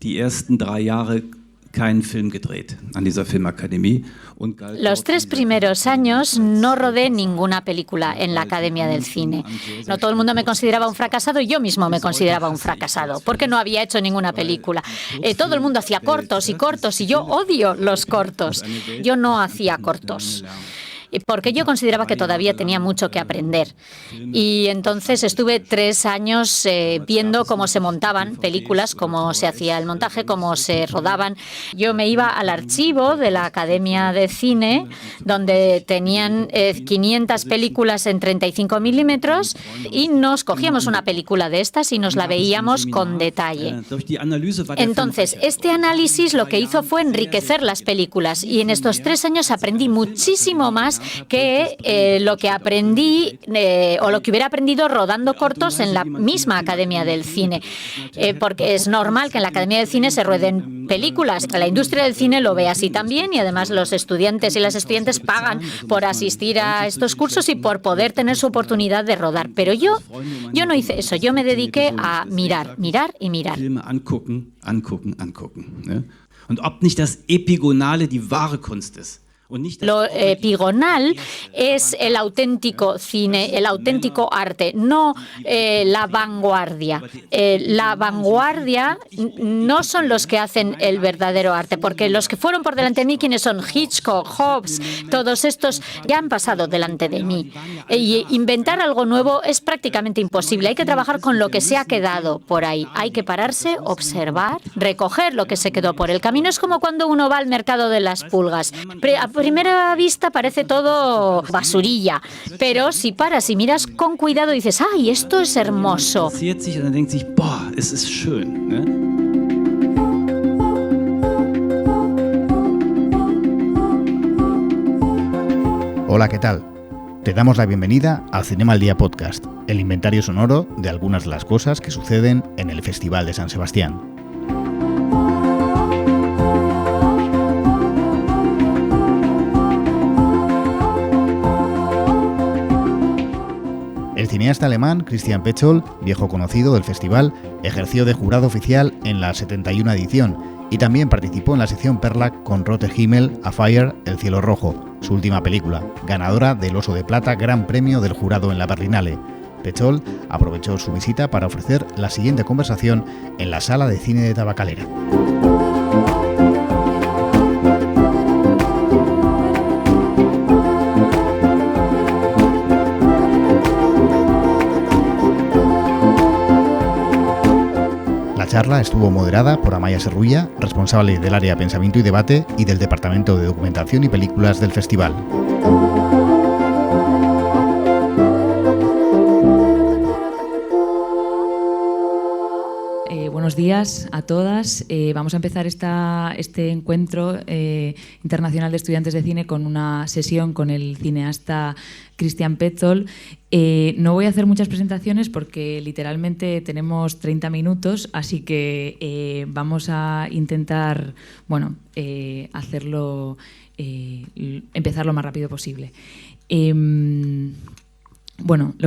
die ersten 3 Jahre keinen Film gedreht an dieser Filmakademie. Los 3 primeros años no rodé ninguna película en la Academia del Cine. No todo el mundo me consideraba un fracasado y yo mismo me consideraba un fracasado, porque no había hecho ninguna película. Todo el mundo hacía cortos y yo odio los cortos. Yo no hacía cortos, porque yo consideraba que todavía tenía mucho que aprender. Y entonces estuve 3 años viendo cómo se montaban películas, cómo se hacía el montaje, cómo se rodaban. Yo me iba al archivo de la Academia de Cine, donde tenían 500 películas en 35 milímetros, y nos cogíamos una película de estas y nos la veíamos con detalle. Entonces, este análisis lo que hizo fue enriquecer las películas, y en estos 3 años aprendí muchísimo más que lo que aprendí o lo que hubiera aprendido rodando cortos en la misma Academia del Cine, porque es normal que en la Academia del Cine se rueden películas. La industria del cine lo ve así también, y además los estudiantes y las estudiantes pagan por asistir a estos cursos y por poder tener su oportunidad de rodar. Pero yo no hice eso, yo me dediqué a mirar y mirar. Filme angucken. Und ob nicht das Epigonale die wahre Kunst ist. Lo epigonal es el auténtico cine, el auténtico arte, no la vanguardia. La vanguardia no son los que hacen el verdadero arte, porque los que fueron por delante de mí, quienes son Hitchcock, Hobbes, todos estos ya han pasado delante de mí. Y inventar algo nuevo es prácticamente imposible. Hay que trabajar con lo que se ha quedado por ahí. Hay que pararse, observar, recoger lo que se quedó por el camino. Es como cuando uno va al mercado de las pulgas. A primera vista parece todo basurilla, pero si paras y miras con cuidado dices, ¡ay, esto es hermoso! Hola, ¿qué tal? Te damos la bienvenida al Cinema al Día Podcast, el inventario sonoro de algunas de las cosas que suceden en el Festival de San Sebastián. El cineasta alemán Christian Petzold, viejo conocido del festival, ejerció de jurado oficial en la 71 edición y también participó en la sección Perla con Rote Himmel, A Fire, El cielo rojo, su última película, ganadora del Oso de Plata, Gran Premio del Jurado en la Berlinale. Petzold aprovechó su visita para ofrecer la siguiente conversación en la sala de cine de Tabacalera. La charla estuvo moderada por Amaya Serrulla, responsable del área Pensamiento y Debate y del Departamento de Documentación y Películas del Festival. Buenos días a todas. Vamos a empezar este encuentro internacional de estudiantes de cine con una sesión con el cineasta Christian Petzold. No voy a hacer muchas presentaciones porque literalmente tenemos 30 minutos, así que vamos a intentar hacerlo, empezar lo más rápido posible. Lo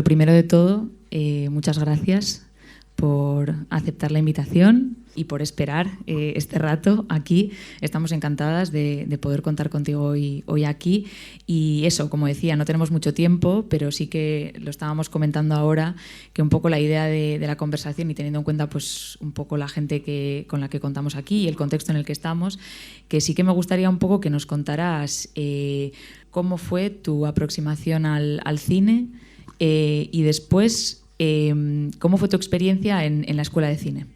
primero de todo, muchas gracias por aceptar la invitación y por esperar este rato aquí. Estamos encantadas de poder contar contigo hoy aquí. Y eso, como decía, no tenemos mucho tiempo, pero sí que lo estábamos comentando ahora, que un poco la idea de la conversación, y teniendo en cuenta pues un poco la gente con la que contamos aquí y el contexto en el que estamos, que sí que me gustaría un poco que nos contaras cómo fue tu aproximación al cine y después ¿cómo fue tu experiencia en la escuela de cine?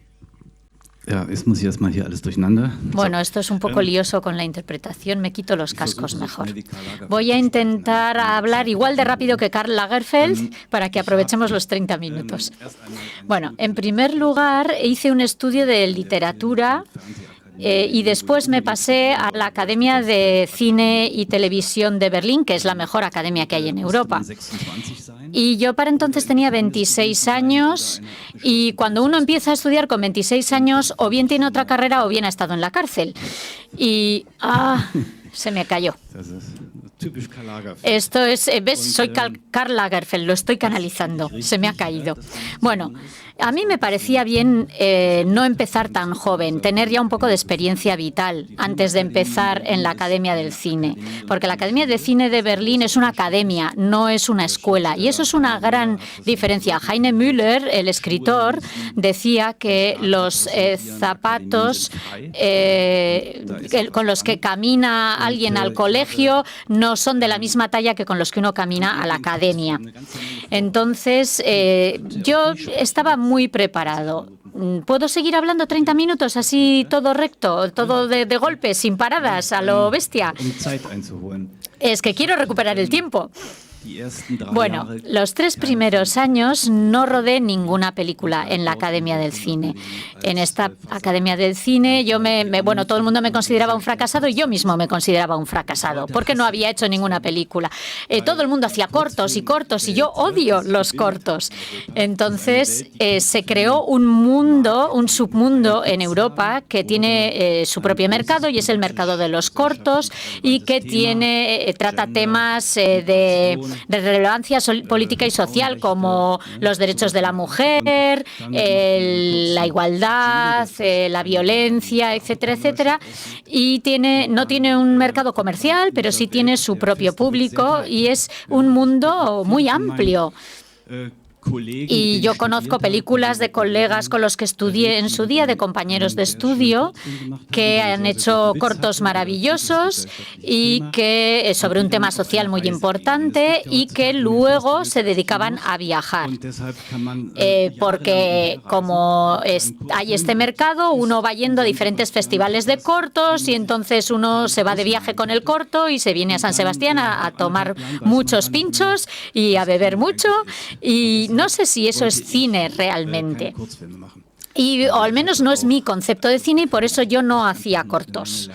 Bueno, esto es un poco lioso con la interpretación. Me quito los cascos mejor. Voy a intentar hablar igual de rápido que Karl Lagerfeld para que aprovechemos los 30 minutos. Bueno, en primer lugar, hice un estudio de literatura y después me pasé a la Academia de Cine y Televisión de Berlín, que es la mejor academia que hay en Europa. Y yo para entonces tenía 26 años, y cuando uno empieza a estudiar con 26 años, o bien tiene otra carrera o bien ha estado en la cárcel. Y se me cayó. Esto es, ¿ves? Soy Karl Lagerfeld, lo estoy canalizando, se me ha caído. Bueno, A mí me parecía bien no empezar tan joven, tener ya un poco de experiencia vital antes de empezar en la Academia del Cine, porque la Academia de Cine de Berlín es una academia, no es una escuela, y eso es una gran diferencia. Heine Müller, el escritor, decía que los zapatos con los que camina alguien al colegio no son de la misma talla que con los que uno camina a la academia. Entonces, yo estaba muy preparado. ¿Puedo seguir hablando 30 minutos así todo recto, todo de golpe, sin paradas, a lo bestia? Es que quiero recuperar el tiempo. Bueno, los 3 primeros años no rodé ninguna película en la Academia del Cine. En esta Academia del Cine bueno, todo el mundo me consideraba un fracasado y yo mismo me consideraba un fracasado porque no había hecho ninguna película. Todo el mundo hacía cortos y yo odio los cortos. Entonces se creó un mundo, un submundo en Europa que tiene su propio mercado y es el mercado de los cortos y que trata temas de relevancia política y social como los derechos de la mujer, la igualdad, la violencia, etcétera, etcétera. Y no tiene un mercado comercial, pero sí tiene su propio público y es un mundo muy amplio. Y yo conozco películas de colegas con los que estudié en su día, de compañeros de estudio, que han hecho cortos maravillosos y que sobre un tema social muy importante y que luego se dedicaban a viajar. Porque como hay este mercado, uno va yendo a diferentes festivales de cortos y entonces uno se va de viaje con el corto y se viene a San Sebastián a tomar muchos pinchos y a beber mucho y no sé si eso es cine realmente. O al menos no es mi concepto de cine y por eso yo no hacía cortos.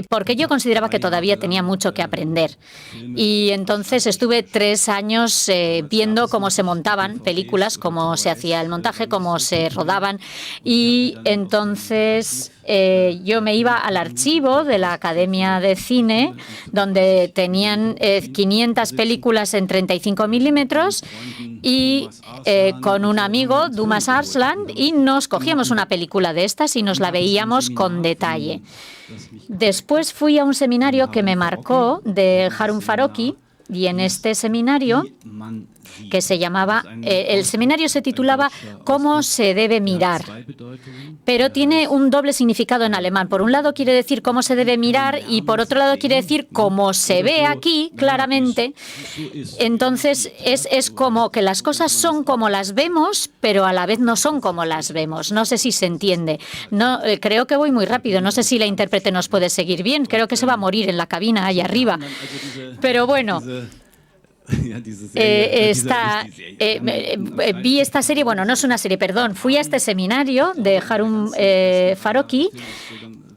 Porque yo consideraba que todavía tenía mucho que aprender. Y entonces estuve 3 años viendo cómo se montaban películas, cómo se hacía el montaje, cómo se rodaban. Y entonces yo me iba al archivo de la Academia de Cine, donde tenían 500 películas en 35 milímetros, y con un amigo, Dumas Arsland, y nos cogíamos una película de estas y nos la veíamos con detalle. Después fui a un seminario que me marcó de Harun Farocki, y en este seminario, que se llamaba, el seminario se titulaba ¿Cómo se debe mirar? Pero tiene un doble significado en alemán. Por un lado quiere decir cómo se debe mirar y por otro lado quiere decir cómo se ve aquí claramente. Entonces es como que las cosas son como las vemos, pero a la vez no son como las vemos. No sé si se entiende. No, creo que voy muy rápido. No sé si la intérprete nos puede seguir bien. Creo que se va a morir en la cabina allá arriba. Pero bueno. Vi esta serie, bueno, no es una serie, perdón, fui a este seminario de Harun Farocki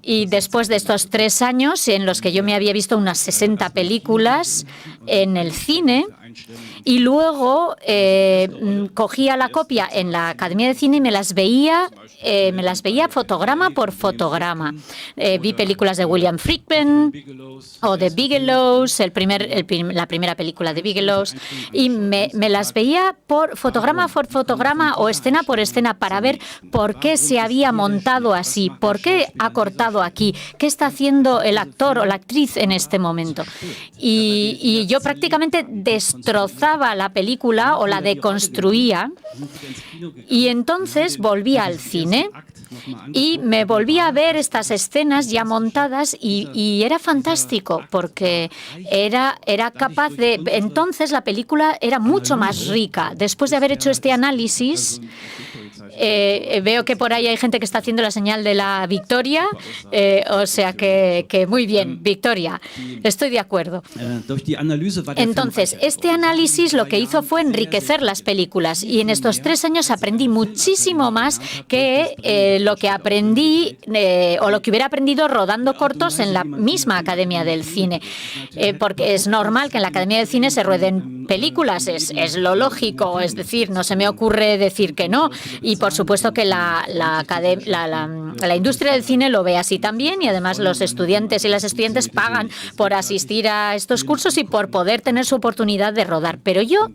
y después de estos 3 años en los que yo me había visto unas 60 películas en el cine y luego cogía la copia en la Academia de Cine y me las veía fotograma por fotograma. Vi películas de William Friedkin o de Bigelows, la primera película de Bigelows, y me las veía por fotograma o escena por escena para ver por qué se había montado así, por qué ha cortado aquí, qué está haciendo el actor o la actriz en este momento. Y yo prácticamente destrozaba la película o la deconstruía y entonces volvía al cine y me volví a ver estas escenas ya montadas y era fantástico porque era capaz de... Entonces la película era mucho más rica. Después de haber hecho este análisis, veo que por ahí hay gente que está haciendo la señal de la victoria, o sea que muy bien, victoria, estoy de acuerdo. Entonces, este análisis lo que hizo fue enriquecer las películas y en estos 3 años aprendí muchísimo más que lo que aprendí o lo que hubiera aprendido rodando cortos en la misma Academia del Cine, porque es normal que en la Academia del Cine se rueden películas, es lo lógico, es decir, no se me ocurre decir que no, y por por supuesto que la industria del cine lo ve así también, y además los estudiantes y las estudiantes pagan por asistir a estos cursos y por poder tener su oportunidad de rodar. Pero yo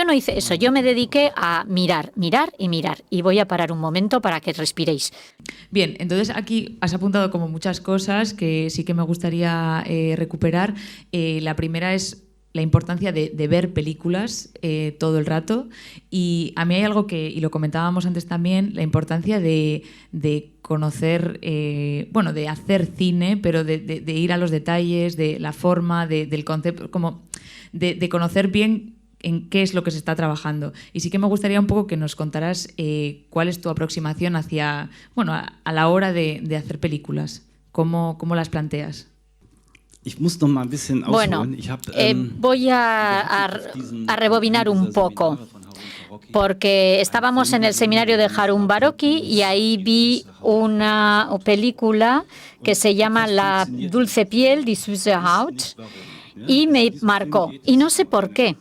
no hice eso, yo me dediqué a mirar, mirar y mirar. Y voy a parar un momento para que respiréis. Bien, entonces aquí has apuntado como muchas cosas que sí que me gustaría recuperar. La primera es la importancia de ver películas todo el rato, y a mí hay algo que, y lo comentábamos antes también, la importancia de conocer, de hacer cine, pero de ir a los detalles, de la forma, del concepto, como de conocer bien en qué es lo que se está trabajando. Y sí que me gustaría un poco que nos contaras cuál es tu aproximación hacia, a la hora de hacer películas, cómo las planteas. Bueno, voy a rebobinar un poco, porque estábamos en el seminario de Harun Baroki y ahí vi una película que se llama La dulce piel, Die süße Haut, y me marcó, y no sé por qué.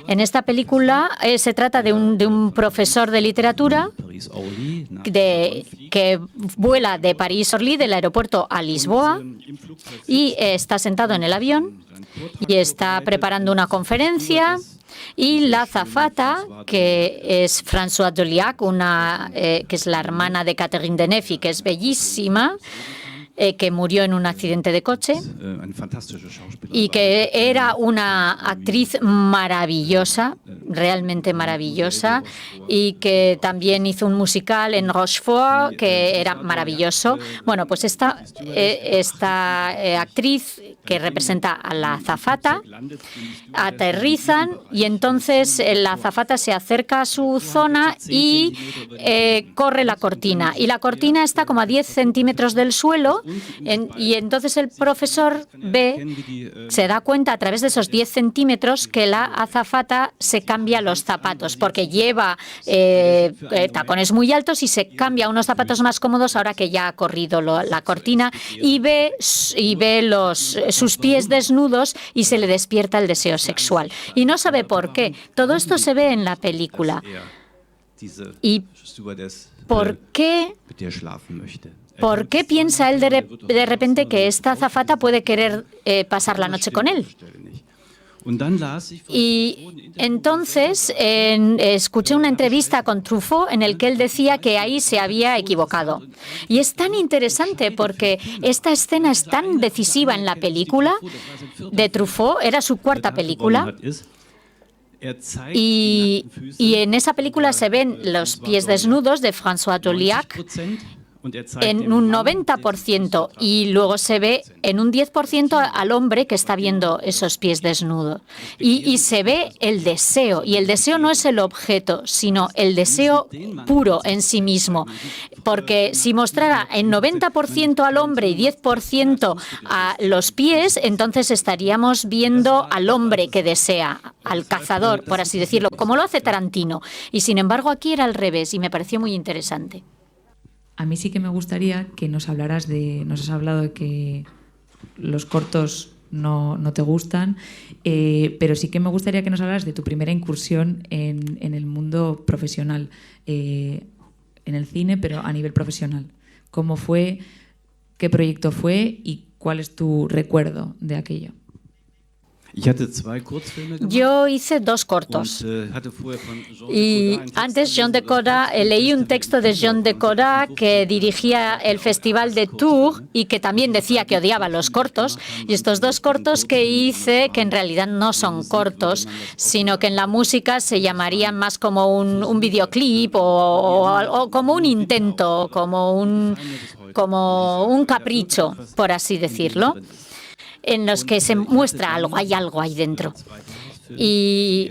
En esta película se trata de un profesor de literatura que vuela de París-Orly, del aeropuerto a Lisboa, y está sentado en el avión y está preparando una conferencia, y la azafata, que es Françoise Doliac, que es la hermana de Catherine Deneuve, que es bellísima, que murió en un accidente de coche y que era una actriz maravillosa, realmente maravillosa, y que también hizo un musical en Rochefort que era maravilloso. Bueno, pues esta actriz que representa a la azafata aterrizan, y entonces la azafata se acerca a su zona y corre la cortina. Y la cortina está como a 10 centímetros del suelo, y entonces el profesor se da cuenta a través de esos 10 centímetros que la azafata se cambia los zapatos, porque lleva tacones muy altos y se cambia unos zapatos más cómodos ahora que ya ha corrido la cortina, y ve sus pies desnudos y se le despierta el deseo sexual. Y no sabe por qué. Todo esto se ve en la película. ¿Y por qué? ¿Por qué piensa él de repente que esta azafata puede querer pasar la noche con él? Y entonces escuché una entrevista con Truffaut en el que él decía que ahí se había equivocado. Y es tan interesante porque esta escena es tan decisiva en la película de Truffaut, era su cuarta película. Y en esa película se ven los pies desnudos de Françoise Doliac en un 90%, y luego se ve en un 10% al hombre que está viendo esos pies desnudos. Y se ve el deseo, y el deseo no es el objeto, sino el deseo puro en sí mismo. Porque si mostrara en 90% al hombre y 10% a los pies, entonces estaríamos viendo al hombre que desea, al cazador, por así decirlo, como lo hace Tarantino. Y sin embargo aquí era al revés, y me pareció muy interesante. A mí sí que me gustaría que nos hablaras nos has hablado de que los cortos no te gustan, pero sí que me gustaría que nos hablaras de tu primera incursión en el mundo profesional, en el cine, pero a nivel profesional. ¿Cómo fue? ¿Qué proyecto fue? ¿Y cuál es tu recuerdo de aquello? Yo hice 2 cortos. Y antes leí un texto de Jean Decorat, que dirigía el Festival de Tours y que también decía que odiaba los cortos. Y estos 2 cortos que hice, que en realidad no son cortos, sino que en la música se llamarían más como un videoclip o como un intento, como un capricho, por así decirlo, en los que se muestra algo, hay algo ahí dentro. Y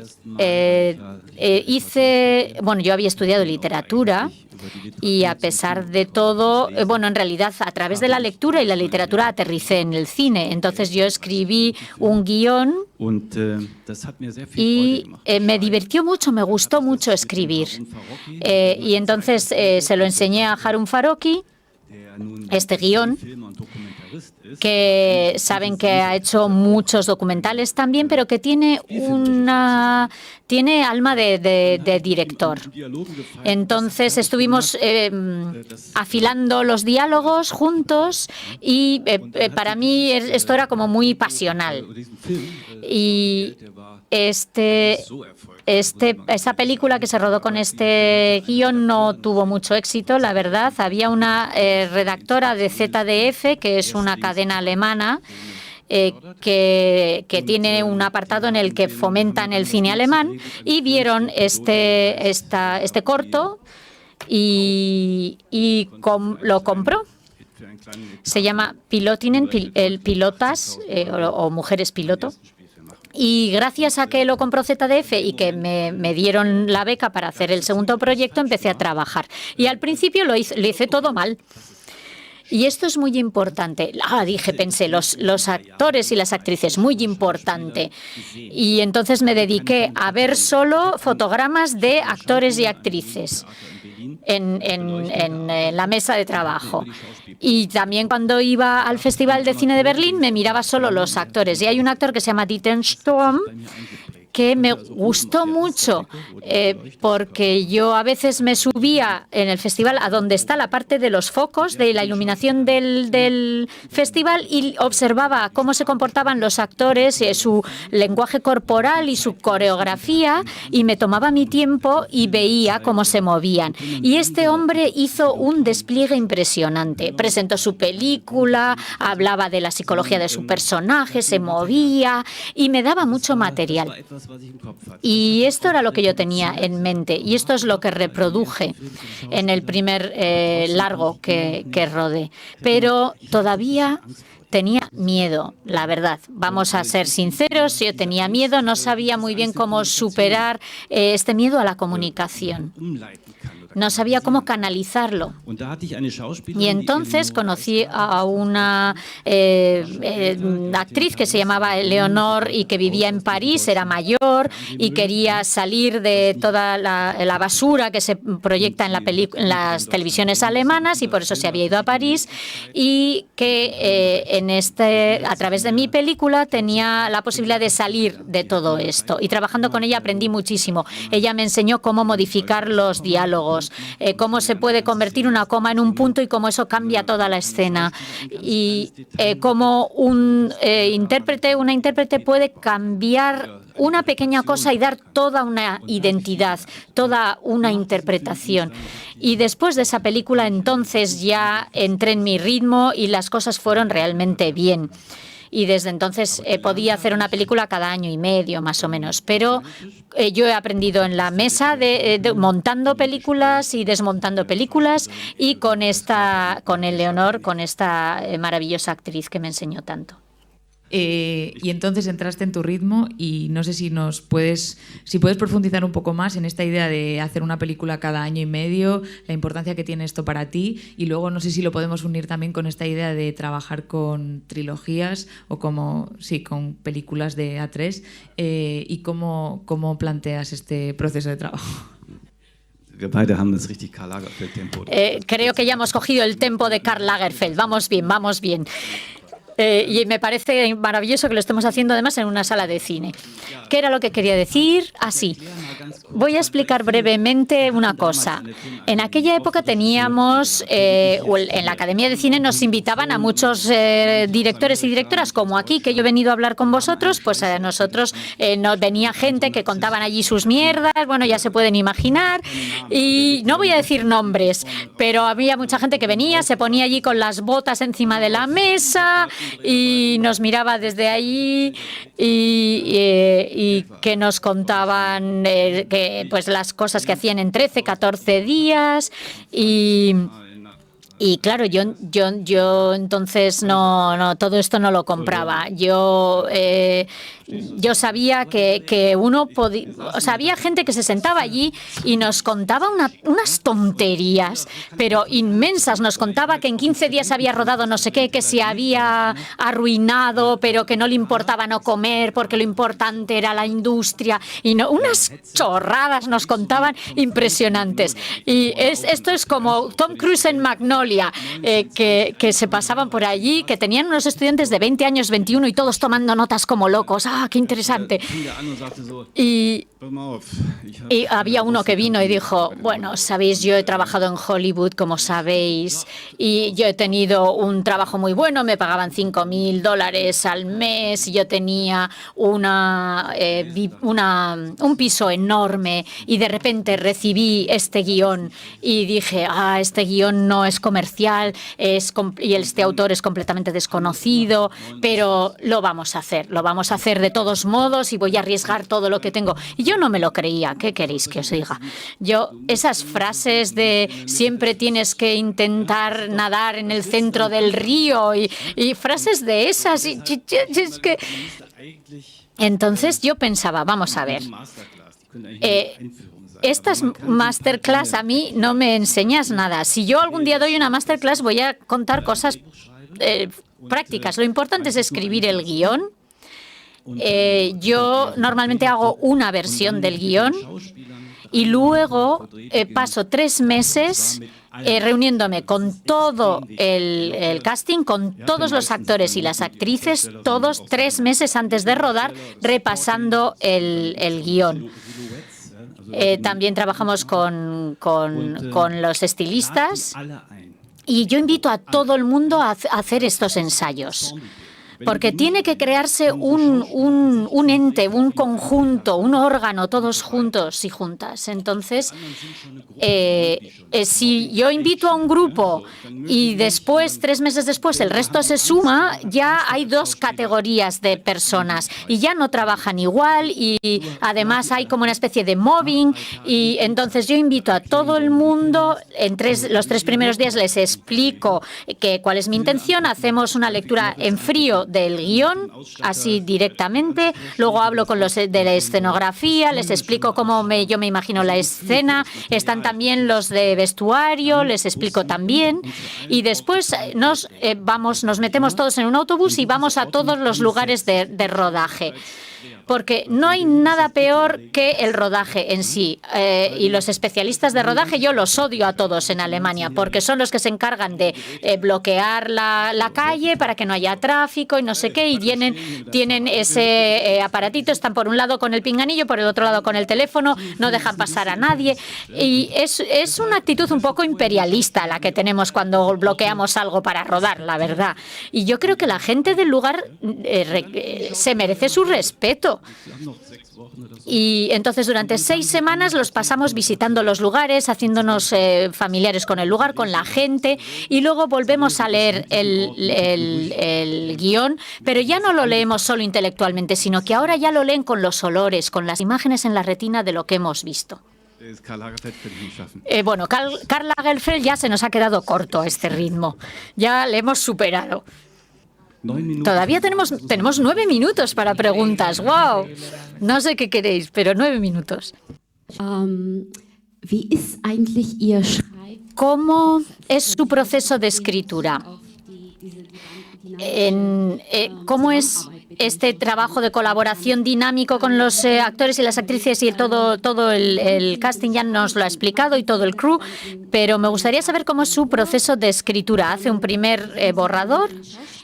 yo había estudiado literatura, y a pesar de todo, en realidad a través de la lectura y la literatura aterricé en el cine. Entonces yo escribí un guión y me divirtió mucho, me gustó mucho escribir. Y entonces se lo enseñé a Harun Farocki, este guión. que saben que ha hecho muchos documentales también, pero que tiene alma de director. Entonces estuvimos afilando los diálogos juntos y para mí esto era como muy pasional. Y esa película que se rodó con este guión no tuvo mucho éxito, la verdad. Había una redactora de ZDF, que es una cadena alemana, que tiene un apartado en el que fomentan el cine alemán, y vieron este corto y lo compró. Se llama Pilotinnen, pilotas o mujeres piloto. Y gracias a que lo compró ZDF y que me dieron la beca para hacer el segundo proyecto, empecé a trabajar. Y al principio lo hice todo mal. Y esto es muy importante. Pensé, los actores y las actrices, muy importante. Y entonces me dediqué a ver solo fotogramas de actores y actrices en la mesa de trabajo. Y también cuando iba al Festival de Cine de Berlín me miraba solo los actores. Y hay un actor que se llama Dieter Sturm, que me gustó mucho, porque yo a veces me subía en el festival a donde está la parte de los focos, de la iluminación del festival, y observaba cómo se comportaban los actores, su lenguaje corporal y su coreografía, y me tomaba mi tiempo y veía cómo se movían. Y este hombre hizo un despliegue impresionante. Presentó su película, hablaba de la psicología de su personaje, se movía y me daba mucho material. Y esto era lo que yo tenía en mente, y esto es lo que reproduje en el primer largo que rodé. Pero todavía tenía miedo, la verdad. Vamos a ser sinceros, yo tenía miedo, no sabía muy bien cómo superar este miedo a la comunicación. No sabía cómo canalizarlo. Y entonces conocí a una actriz que se llamaba Leonor y que vivía en París, era mayor y quería salir de toda la basura que se proyecta en las televisiones alemanas, y por eso se había ido a París, y que a través de mi película tenía la posibilidad de salir de todo esto. Y trabajando con ella aprendí muchísimo. Ella me enseñó cómo modificar los diálogos, cómo se puede convertir una coma en un punto y cómo eso cambia toda la escena, y cómo una intérprete puede cambiar una pequeña cosa y dar toda una identidad, toda una interpretación. Y después de esa película, entonces ya entré en mi ritmo y las cosas fueron realmente bien. Y desde entonces podía hacer una película cada año y medio, más o menos. Pero yo he aprendido en la mesa montando películas y desmontando películas, y con Leonor, con esta maravillosa actriz que me enseñó tanto. Y entonces entraste en tu ritmo, y no sé si puedes profundizar un poco más en esta idea de hacer una película cada año y medio, la importancia que tiene esto para ti, y luego no sé si lo podemos unir también con esta idea de trabajar con trilogías o con películas de A3, y cómo planteas este proceso de trabajo. Creo que ya hemos cogido el tempo de Karl Lagerfeld. Vamos bien, vamos bien. Y me parece maravilloso que lo estemos haciendo además en una sala de cine. ¿Qué era lo que quería decir? Así. Voy a explicar brevemente una cosa. En aquella época teníamos, en la Academia de Cine nos invitaban a muchos directores y directoras, como aquí, que yo he venido a hablar con vosotros, pues a nosotros nos venía gente que contaban allí sus mierdas, bueno, ya se pueden imaginar, y no voy a decir nombres, pero había mucha gente que venía, se ponía allí con las botas encima de la mesa y nos miraba desde allí, y que nos contaban que pues las cosas que hacían en 13, 14 días, y claro, yo entonces no todo esto no lo compraba. Yo sabía que uno podía, o sea, había gente que se sentaba allí y nos contaba unas tonterías, pero inmensas. Nos contaba que en 15 días había rodado no sé qué, que se había arruinado, pero que no le importaba no comer porque lo importante era la industria, y unas chorradas nos contaban impresionantes. Y esto es como Tom Cruise en Magnolia. Mongolia, que se pasaban por allí, que tenían unos estudiantes de 20 años, 21 y todos tomando notas como locos. ¡Ah, qué interesante! Y había uno que vino y dijo, bueno, sabéis, yo he trabajado en Hollywood, como sabéis, y yo he tenido un trabajo muy bueno, me pagaban $5.000 al mes, y yo tenía un piso enorme y de repente recibí este guión y dije, este guión no es comercial y este autor es completamente desconocido, pero lo vamos a hacer de todos modos y voy a arriesgar todo lo que tengo. Y yo no me lo creía. ¿Qué queréis que os diga? Esas frases de siempre tienes que intentar nadar en el centro del río y frases de esas, es que... Entonces yo pensaba, vamos a ver, estas masterclass a mí no me enseñas nada. Si yo algún día doy una masterclass voy a contar cosas prácticas. Lo importante es escribir el guión. Yo normalmente hago una versión del guión y luego paso 3 meses reuniéndome con todo el casting, con todos los actores y las actrices, todos 3 meses antes de rodar, repasando el guión. También trabajamos con los estilistas y yo invito a todo el mundo a hacer estos ensayos. Porque tiene que crearse un ente, un conjunto, un órgano, todos juntos y juntas. Entonces, si yo invito a un grupo y después, 3 meses después, el resto se suma, ya hay 2 categorías de personas y ya no trabajan igual y además hay como una especie de mobbing. Y entonces yo invito a todo el mundo, los 3 primeros días les explico cuál es mi intención, hacemos una lectura en frío del guión, así directamente. Luego hablo con los de la escenografía, les explico cómo yo me imagino la escena. Están también los de vestuario, les explico también. Y después nos metemos todos en un autobús y vamos a todos los lugares de rodaje. Porque no hay nada peor que el rodaje en sí. Y los especialistas de rodaje yo los odio a todos en Alemania, porque son los que se encargan de bloquear la calle para que no haya tráfico y no sé qué, y tienen ese aparatito, están por un lado con el pinganillo, por el otro lado con el teléfono, no dejan pasar a nadie. Y es una actitud un poco imperialista la que tenemos cuando bloqueamos algo para rodar, la verdad. Y yo creo que la gente del lugar se merece su respeto. Y entonces durante 6 semanas los pasamos visitando los lugares, haciéndonos familiares con el lugar, con la gente, y luego volvemos a leer el guión, pero ya no lo leemos solo intelectualmente, sino que ahora ya lo leen con los olores, con las imágenes en la retina de lo que hemos visto. Bueno, Karl Lagerfeld ya se nos ha quedado corto a este ritmo, ya le hemos superado. Todavía tenemos 9 minutos para preguntas. ¡Wow! No sé qué queréis, pero 9 minutos. ¿Cómo es su proceso de escritura? ¿Cómo es este trabajo de colaboración dinámico con los actores y las actrices y todo el casting? Ya nos lo ha explicado, y todo el crew, pero me gustaría saber cómo es su proceso de escritura. ¿Hace un primer borrador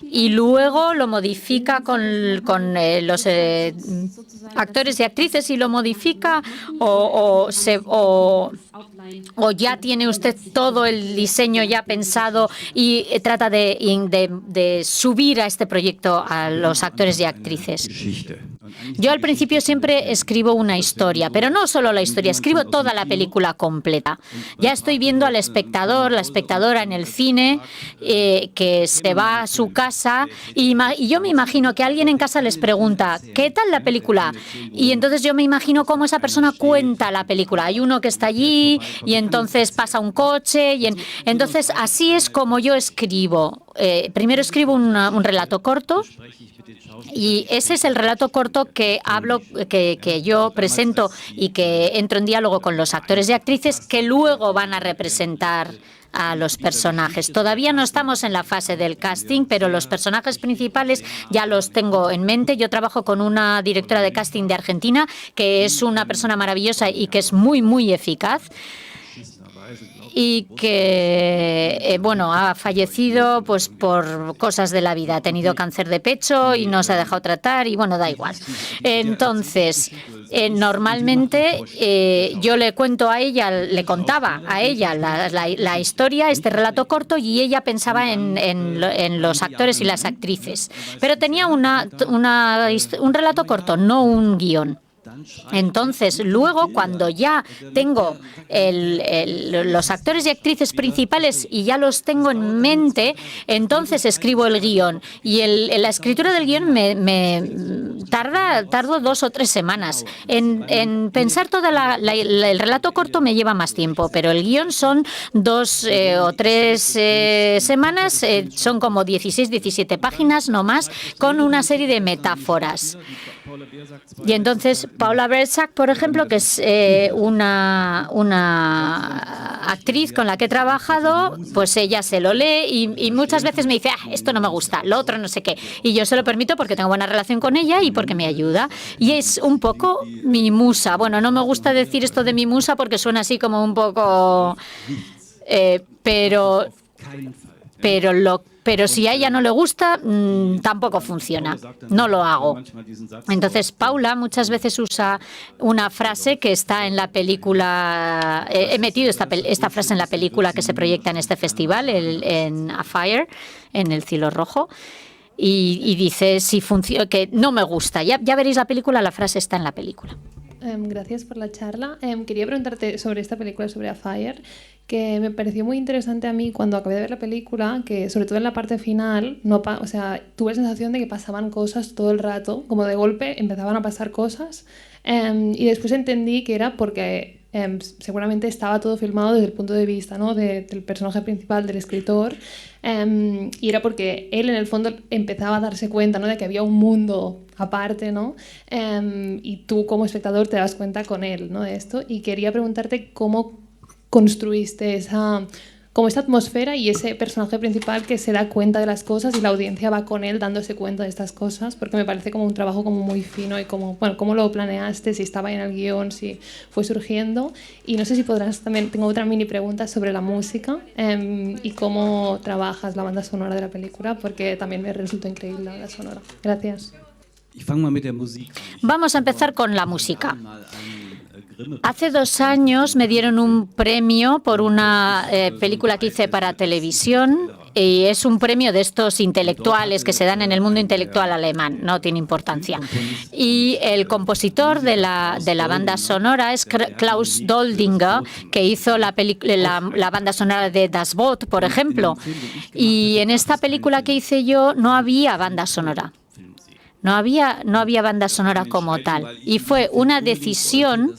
y luego lo modifica con los actores y actrices y lo modifica o ya tiene usted todo el diseño ya pensado y trata de subir a este proyecto a los actores y actrices? Yo al principio siempre escribo una historia, pero no solo la historia, escribo toda la película completa. Ya estoy viendo al espectador, la espectadora en el cine, que se va a su casa y yo me imagino que alguien en casa les pregunta, ¿qué tal la película? Y entonces yo me imagino cómo esa persona cuenta la película. Hay uno que está allí y entonces pasa un coche y entonces así es como yo escribo. Primero escribo un relato corto. Y ese es el relato corto que hablo, que yo presento y que entro en diálogo con los actores y actrices que luego van a representar a los personajes. Todavía no estamos en la fase del casting, pero los personajes principales ya los tengo en mente. Yo trabajo con una directora de casting de Argentina que es una persona maravillosa y que es muy, muy eficaz. y que bueno, ha fallecido pues por cosas de la vida. Ha tenido cáncer de pecho y no se ha dejado tratar y bueno, da igual. Entonces, normalmente yo le contaba a ella la historia, este relato corto, y ella pensaba en los actores y las actrices. Pero tenía un relato corto, no un guión. Entonces, luego, cuando ya tengo los actores y actrices principales y ya los tengo en mente, entonces escribo el guión. Y la escritura del guión tardo 2 o 3 semanas. En pensar todo el relato corto me lleva más tiempo, pero el guión son 2 o 3 semanas, son como 16, 17 páginas, no más, con una serie de metáforas. Y entonces Paula Bersac, por ejemplo, que es una actriz con la que he trabajado, pues ella se lo lee y muchas veces me dice, esto no me gusta, lo otro no sé qué. Y yo se lo permito porque tengo buena relación con ella y porque me ayuda. Y es un poco mi musa. Bueno, no me gusta decir esto de mi musa porque suena así como un poco... Pero si a ella no le gusta, tampoco funciona. No lo hago. Entonces, Paula muchas veces usa una frase que está en la película. He metido esta frase en la película que se proyecta en este festival, en A Fire, en El cielo rojo. Y dice si funciona, que no me gusta. Ya veréis la película, la frase está en la película. Gracias por la charla. Quería preguntarte sobre esta película, sobre A Fire, que me pareció muy interesante a mí cuando acabé de ver la película, que sobre todo en la parte final, tuve la sensación de que pasaban cosas todo el rato, como de golpe empezaban a pasar cosas, y después entendí que era porque seguramente estaba todo filmado desde el punto de vista, ¿no?, del personaje principal, del escritor, y era porque él en el fondo empezaba a darse cuenta, ¿no?, de que había un mundo aparte, ¿no? Y tú como espectador te das cuenta con él, ¿no?, de esto, y quería preguntarte cómo construiste esta atmósfera y ese personaje principal que se da cuenta de las cosas y la audiencia va con él dándose cuenta de estas cosas, porque me parece como un trabajo como muy fino y como, bueno, cómo lo planeaste, si estaba en el guión, si fue surgiendo. Y no sé si podrás también, tengo otra mini pregunta sobre la música y cómo trabajas la banda sonora de la película, porque también me resultó increíble la banda sonora. Gracias. Vamos a empezar con la música. Hace 2 años me dieron un premio por una película que hice para televisión, y es un premio de estos intelectuales que se dan en el mundo intelectual alemán, no tiene importancia. Y el compositor de la banda sonora es Klaus Doldinger, que hizo la banda sonora de Das Boot, por ejemplo. Y en esta película que hice yo no había banda sonora. No había banda sonora como tal. Y fue una decisión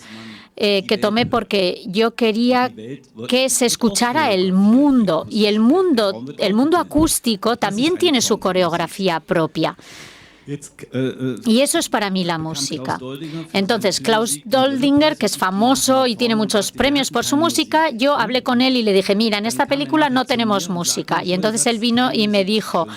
que tomé porque yo quería que se escuchara el mundo. Y el mundo acústico también tiene su coreografía propia. Y eso es para mí la música. Entonces, Klaus Doldinger, que es famoso y tiene muchos premios por su música, yo hablé con él y le dije, mira, en esta película no tenemos música. Y entonces él vino y me dijo,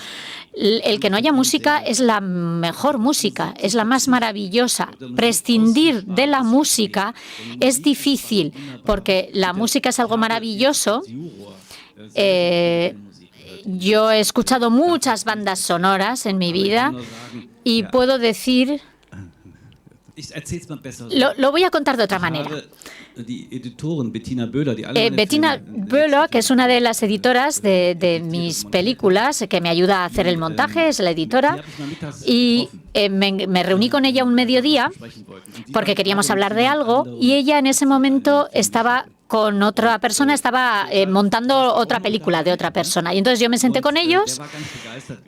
el que no haya música es la mejor música, es la más maravillosa. Prescindir de la música es difícil, porque la música es algo maravilloso. Yo he escuchado muchas bandas sonoras en mi vida y puedo decir... Lo voy a contar de otra manera. Bettina Böhler, que es una de las editoras de mis películas, que me ayuda a hacer el montaje, es la editora, y me reuní con ella un mediodía porque queríamos hablar de algo, y ella en ese momento estaba con otra persona, estaba montando otra película de otra persona. Y entonces yo me senté con ellos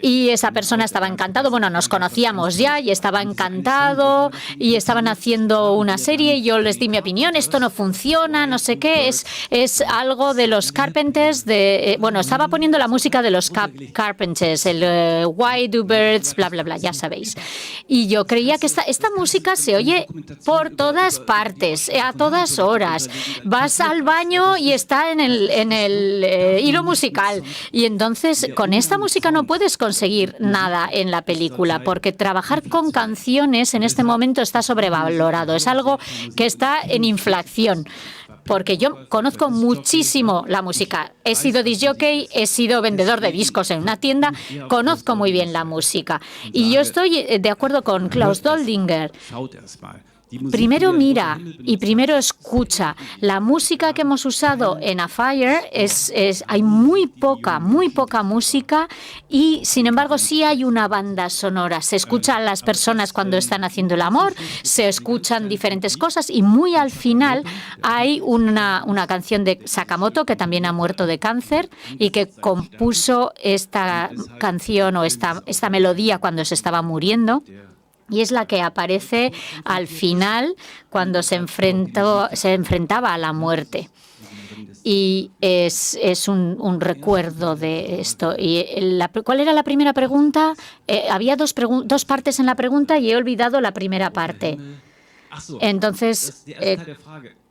y esa persona estaba encantado. Bueno, nos conocíamos ya y estaba encantado y estaban haciendo una serie y yo les di mi opinión. Esto no funciona, no sé qué. Es algo de los Carpenters. Bueno, estaba poniendo la música de los Carpenters, el Why Do Birds, bla, bla, bla, ya sabéis. Y yo creía que esta música se oye por todas partes, a todas horas. Vas al baño y está en el hilo musical. Y entonces con esta música no puedes conseguir nada en la película, porque trabajar con canciones en este momento está sobrevalorado. Es algo que está en inflación. porque yo conozco muchísimo la música. He sido disc-jockey, he sido vendedor de discos en una tienda, conozco muy bien la música. Y yo estoy de acuerdo con Klaus Doldinger. Primero mira y primero escucha. La música que hemos usado en A Fire hay muy poca música y, sin embargo, sí hay una banda sonora. Se escuchan a las personas cuando están haciendo el amor, se escuchan diferentes cosas y muy al final hay una canción de Sakamoto, que también ha muerto de cáncer y que compuso esta canción o esta melodía cuando se estaba muriendo. Y es la que aparece al final cuando se enfrentaba a la muerte. Y es un recuerdo de esto. Y ¿cuál era la primera pregunta? Había dos partes en la pregunta y he olvidado la primera parte. Entonces,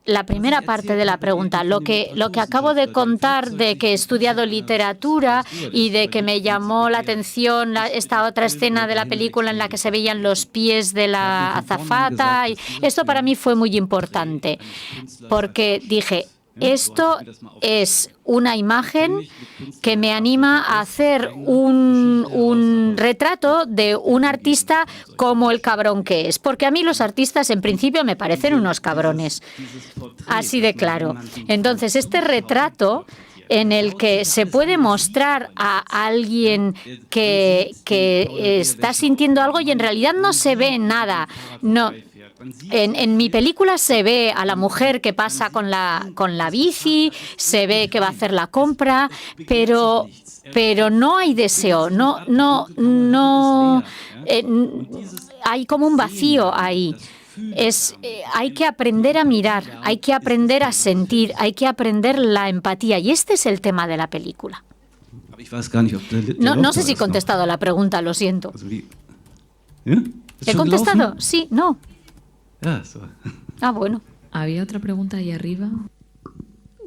la primera parte de la pregunta, lo que acabo de contar de que he estudiado literatura y de que me llamó la atención esta otra escena de la película en la que se veían los pies de la azafata, y esto para mí fue muy importante, porque dije, esto es una imagen que me anima a hacer un retrato de un artista como el cabrón que es. Porque a mí los artistas en principio me parecen unos cabrones. Así de claro. Entonces, este retrato en el que se puede mostrar a alguien que está sintiendo algo y en realidad no se ve nada. No. En mi película se ve a la mujer que pasa con la bici, se ve que va a hacer la compra, pero no hay deseo, hay como un vacío ahí. Hay que aprender a mirar, hay que aprender a sentir, hay que aprender la empatía, y este es el tema de la película. No sé si he contestado a la pregunta, lo siento. ¿He contestado? Sí, no. Bueno. Había otra pregunta ahí arriba.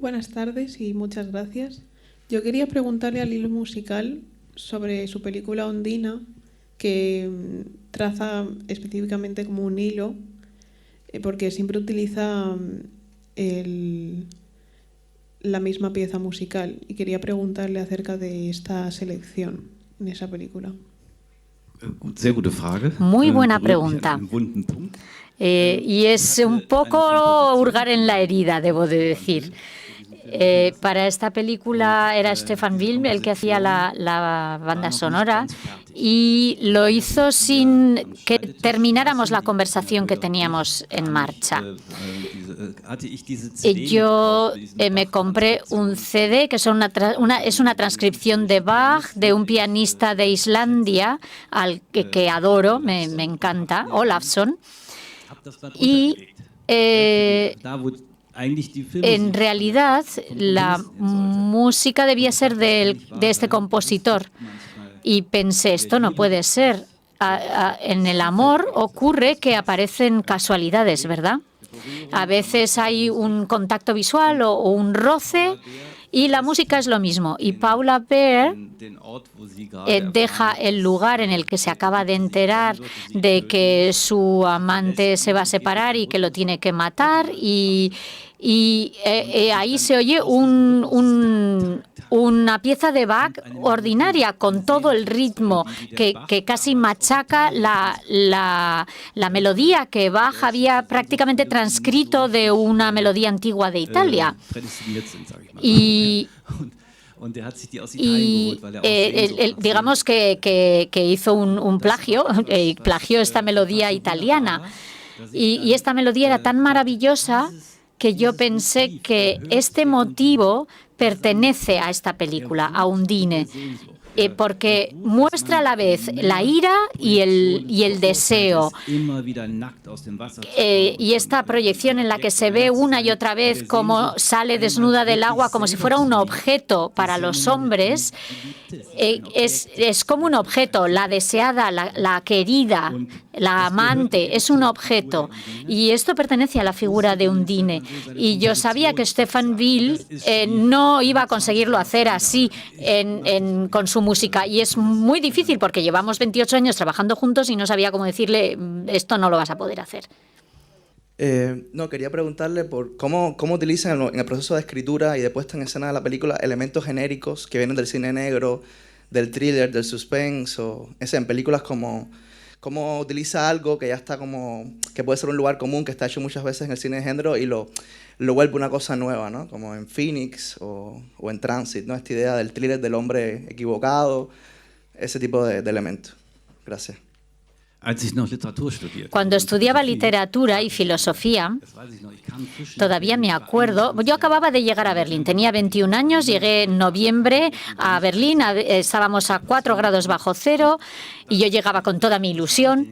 Buenas tardes y muchas gracias. Yo quería preguntarle al hilo musical sobre su película Ondina, que traza específicamente como un hilo, porque siempre utiliza la misma pieza musical, y quería preguntarle acerca de esta selección en esa película. Muy buena pregunta. Y es un poco hurgar en la herida, debo de decir. Para esta película era Stefan Wilm el que hacía la banda sonora, y lo hizo sin que termináramos la conversación que teníamos en marcha. Yo me compré un CD que es una transcripción de Bach, de un pianista de Islandia al que adoro, me encanta, Olafsson. Y en realidad la música debía ser de este compositor. Y pensé, esto no puede ser. En el amor ocurre que aparecen casualidades, ¿verdad? A veces hay un contacto visual o un roce, y la música es lo mismo. Y Paula Beer deja el lugar en el que se acaba de enterar de que su amante se va a separar y que lo tiene que matar, y ahí se oye una pieza de Bach ordinaria, con todo el ritmo que casi machaca la melodía que Bach había prácticamente transcrito de una melodía antigua de Italia. Y digamos que hizo un plagio, plagió esta melodía italiana. Y esta melodía era tan maravillosa que yo pensé que este motivo pertenece a esta película, a Undine, porque muestra a la vez la ira y el deseo. Y esta proyección en la que se ve una y otra vez cómo sale desnuda del agua como si fuera un objeto para los hombres, es como un objeto. La deseada, la querida, la amante, es un objeto. Y esto pertenece a la figura de Undine. Y yo sabía que Stefan Wilm no iba a conseguirlo hacer así con su música. Y es muy difícil porque llevamos 28 años trabajando juntos y no sabía cómo decirle, esto no lo vas a poder hacer. No, quería preguntarle por cómo utilizan en el proceso de escritura y de puesta en escena de la película elementos genéricos que vienen del cine negro, del thriller, del suspense, o en películas como cómo utiliza algo que ya está que puede ser un lugar común, que está hecho muchas veces en el cine de género y lo vuelve una cosa nueva, ¿no? Como en Phoenix o en Transit, ¿no? Esta idea del thriller del hombre equivocado, ese tipo de elementos. Gracias. Cuando estudiaba literatura y filosofía, todavía me acuerdo, yo acababa de llegar a Berlín, tenía 21 años, llegué en noviembre a Berlín, estábamos a 4 grados bajo cero y yo llegaba con toda mi ilusión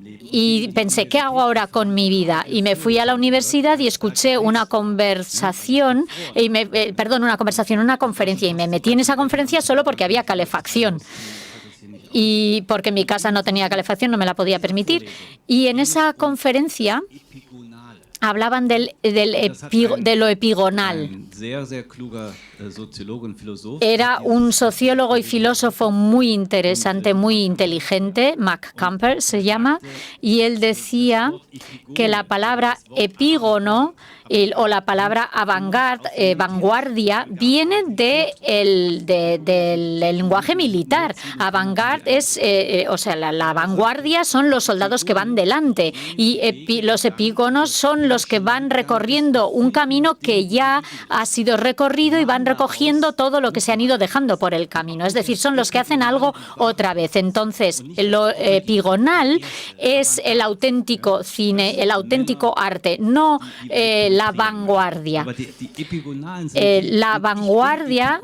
y pensé, ¿qué hago ahora con mi vida? Y me fui a la universidad y escuché una conferencia y me metí en esa conferencia solo porque había calefacción. Y porque en mi casa no tenía calefacción, no me la podía permitir. Y en esa conferencia hablaban de lo epigonal. Era un sociólogo y filósofo muy interesante, muy inteligente, Mac Camper se llama, y él decía que la palabra epígono o la palabra avant-garde, vanguardia, viene del lenguaje militar. Avant-garde es, la vanguardia son los soldados que van delante y los epígonos son los que van recorriendo un camino que ya ha sido recorrido y van recogiendo todo lo que se han ido dejando por el camino. Es decir, son los que hacen algo otra vez. Entonces, lo epigonal es el auténtico cine, el auténtico arte, no la vanguardia. La vanguardia,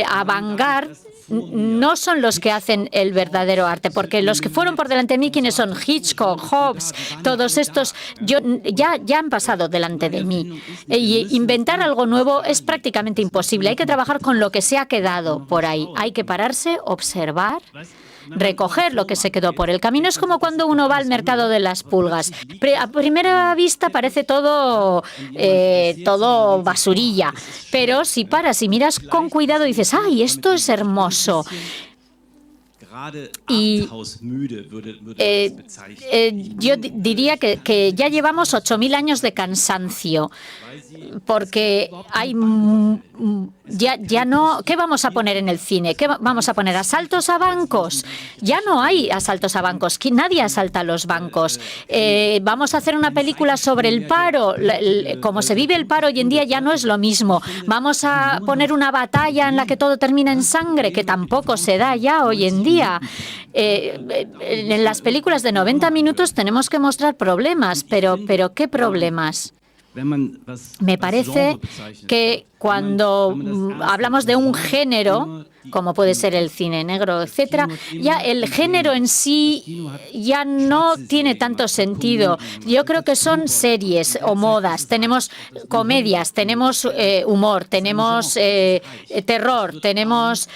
avant-garde, no son los que hacen el verdadero arte, porque los que fueron por delante de mí, quienes son Hitchcock, Hobbes, todos estos, ya han pasado delante de mí. Y inventar algo nuevo es prácticamente imposible. Hay que trabajar con lo que se ha quedado por ahí. Hay que pararse, observar, recoger lo que se quedó por el camino. Es como cuando uno va al mercado de las pulgas. A primera vista parece todo basurilla, pero si paras y miras con cuidado dices, ¡ay, esto es hermoso! Y yo diría que ya llevamos 8.000 años de cansancio, porque hay ya no. ¿Qué vamos a poner en el cine? ¿Qué vamos a poner? ¿Asaltos a bancos? Ya no hay asaltos a bancos. Nadie asalta a los bancos. Vamos a hacer una película sobre el paro. Como se vive el paro hoy en día ya no es lo mismo. Vamos a poner una batalla en la que todo termina en sangre, que tampoco se da ya hoy en día. En las películas de 90 minutos tenemos que mostrar problemas, pero ¿qué problemas? Me parece que cuando hablamos de un género, como puede ser el cine negro, etcétera, ya el género en sí ya no tiene tanto sentido. Yo creo que son series o modas. Tenemos comedias, tenemos humor, tenemos terror, tenemos...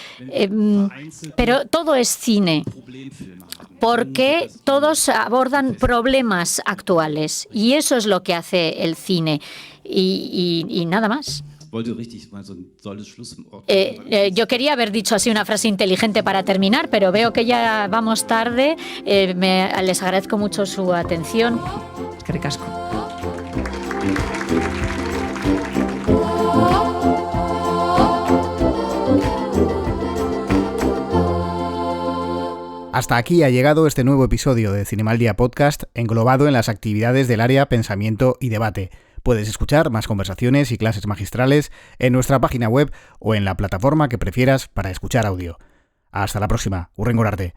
pero todo es cine, porque todos abordan problemas actuales y eso es lo que hace el cine y nada más. Yo quería haber dicho así una frase inteligente para terminar, pero veo que ya vamos tarde. Les agradezco mucho su atención. Eskerrik asko. Hasta aquí ha llegado este nuevo episodio de Cinemaldia Podcast, englobado en las actividades del área Pensamiento y Debate. Puedes escuchar más conversaciones y clases magistrales en nuestra página web o en la plataforma que prefieras para escuchar audio. Hasta la próxima. Hurrengo arte.